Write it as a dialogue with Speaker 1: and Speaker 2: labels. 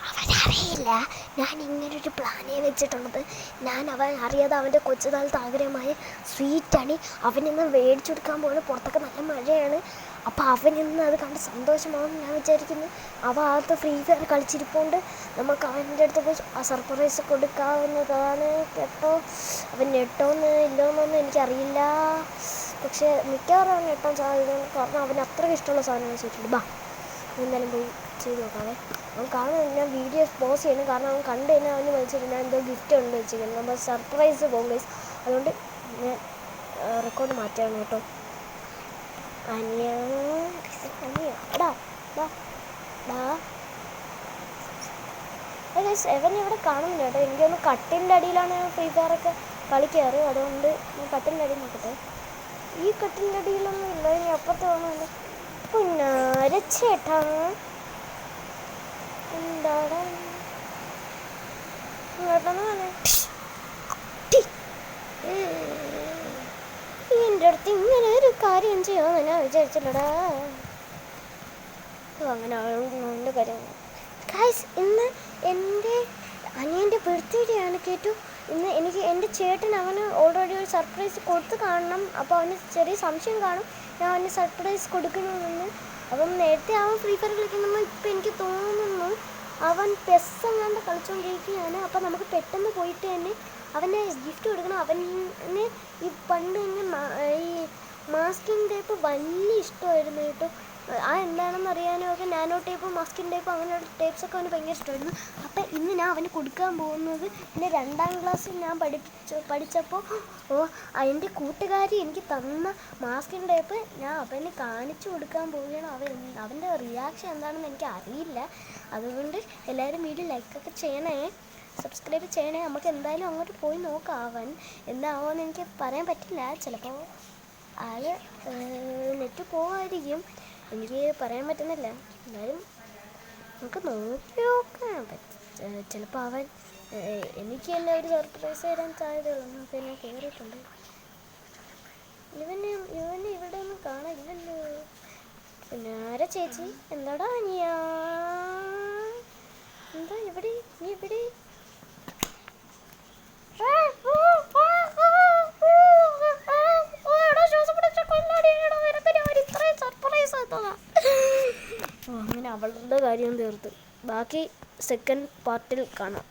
Speaker 1: അവനറിയില്ല ഞാൻ ഇങ്ങനൊരു പ്ലാനേ വെച്ചിട്ടുള്ളത്. അവൻ അറിയാതെ അവൻ്റെ കൊച്ചുനാളത്തെ ആഗ്രഹമായ സ്വീറ്റാണ് അവനിന്ന് മേടിച്ചു കൊടുക്കാൻ പോകുന്നത്. പുറത്തൊക്കെ നല്ല മഴയാണ്. അപ്പോൾ അവനിന്ന് അത് കണ്ട് സന്തോഷമാകും ഞാൻ വിചാരിക്കുന്നു. അവൻ അകത്ത് ഫ്രീ ഫയർ കളിച്ചിരിപ്പുണ്ട്. നമുക്ക് അവൻ്റെ അടുത്ത് പോയി ആ സർപ്രൈസ് കൊടുക്കാവുന്നതാണ് കേട്ടോ. അവൻ ഞെട്ടോന്ന് ഇല്ലോന്നൊന്നും എനിക്കറിയില്ല. പക്ഷേ മിക്കവാറും അവൻ ഞെട്ടാൻ സാധ്യതയാണ്. കാരണം അവന് അത്രയ്ക്ക് ഇഷ്ടമുള്ള സാധനം വെച്ചിട്ടുണ്ട്. ബാ എന്തായാലും പോയി ചെയ്ത് നോക്കാവേ. അവൻ കാണുന്നത് ഞാൻ വീഡിയോ പോസ് ചെയ്യണം. കാരണം അവൻ കണ്ടു കഴിഞ്ഞാൽ അവന് വിളിച്ചിട്ട് ഞാൻ എന്തോ ഗിഫ്റ്റ് ഉണ്ട് വെച്ചിരിക്കുന്നത്. നമ്മൾ സർപ്രൈസ് പോകും ഗൈസ്. അതുകൊണ്ട് ഞാൻ റെക്കോർഡ് മാറ്റാണ് കേട്ടോ. അനിയ എടാ ഗൈസ് എവൻ ഇവിടെ കാണുന്നില്ല കേട്ടോ. എനിക്കൊന്ന് കട്ടിൻ്റെ അടിയിലാണ് ഫ്രീ ഫയറൊക്കെ കളിക്കാറ്. അതുകൊണ്ട് ഞാൻ കട്ടിൻ്റെ അടിയിൽ നോക്കട്ടെ. ഈ കട്ടിൻ്റെ അടിയിലൊന്നും ഇല്ല. ഇനി അപ്പുറത്ത് കാണുന്നില്ല. പുന്നാരച്ചേട്ടാ എന്താണ് എൻ്റെ അടുത്ത് ഇങ്ങനെ ഒരു കാര്യം ചെയ്യുമെന്ന് ഞാൻ വിചാരിച്ചില്ലടാ. അങ്ങനെ അവളുടെ കാര്യം ഗൈസ് ഇന്ന് എൻ്റെ അനിയൻ്റെ ബർത്ത്ഡേ ആണ് കേട്ടു. ഇന്ന് എനിക്ക് എൻ്റെ ചേട്ടൻ അവന് ഓൾറെഡി ഒരു സർപ്രൈസ് കൊടുത്ത് കാണണം. അപ്പോൾ അവന് ചെറിയ സംശയം കാണും ഞാൻ അവന് സർപ്രൈസ് കൊടുക്കണമെന്ന്. അപ്പം നേരത്തെ അവൻ ഫ്രീ ഫയർ കളിക്കണമെന്ന് ഇപ്പം എനിക്ക് തോന്നുന്നു. അവൻ പെസ് എങ്ങാണ്ട് കളിച്ചുകൊണ്ടിരിക്കുകയാണ്. അപ്പം നമുക്ക് പെട്ടെന്ന് പോയിട്ട് തന്നെ അവന് ഗിഫ്റ്റ് കൊടുക്കണം. അവന് ഈ പണ്ട് തന്നെ ഈ മാസ്കിങ് ടേപ്പ് വലിയ ഇഷ്ടമായിരുന്നു കേട്ടോ. എന്താണെന്ന് അറിയാനും ഒക്കെ നാനോ ടേപ്പ് മാസ്കിൻ ടേപ്പ് അങ്ങനെയുള്ള ടേപ്സൊക്കെ അവന് ഭയങ്കര ഇഷ്ടമായിരുന്നു. അപ്പം ഇന്ന് ഞാൻ അവന് കൊടുക്കാൻ പോകുന്നത് പിന്നെ 2ാം ക്ലാസ്സിൽ ഞാൻ പഠിച്ചപ്പോൾ എൻ്റെ കൂട്ടുകാരി എനിക്ക് തന്ന മാസ്കിൻ ടേപ്പ് ഞാൻ അവന് കാണിച്ചു കൊടുക്കാൻ പോവുകയാണ്. അവൻ്റെ റിയാക്ഷൻ എന്താണെന്ന് എനിക്ക് അറിയില്ല. അതുകൊണ്ട് എല്ലാവരും വീഡിയോ ലൈക്കൊക്കെ ചെയ്യണേ, സബ്സ്ക്രൈബ് ചെയ്യണേ. നമുക്ക് എന്തായാലും അങ്ങോട്ട് പോയി നോക്കാം. അവൻ എന്താവുമെന്ന് എനിക്ക് പറയാൻ പറ്റില്ല. ചിലപ്പോൾ ആൾ നെറ്റ് പോവായിരിക്കും, എനിക്ക് പറയാൻ പറ്റുന്നില്ല. എന്നാലും നമുക്ക് നോക്കി നോക്കാൻ പറ്റും. ചിലപ്പോൾ അവൻ എനിക്ക് തന്നെ ഒരു സർപ്രൈസ് തരാൻ സാധ്യതയുള്ളൂ. അപ്പോൾ ഞാൻ കയറിയിട്ടുണ്ട്. ഇവന് ഇവിടെ ഒന്നും കാണാനില്ലല്ലോ. പിന്നെ ആരാ ചേച്ചി? എന്താടാ അനിയാ? എന്താ ഇവിടെ? നീ ഇവിടെ? അങ്ങനെ അവളുടെ കാര്യം തീർത്ത് ബാക്കി സെക്കൻഡ് പാർട്ടിൽ കാണാം.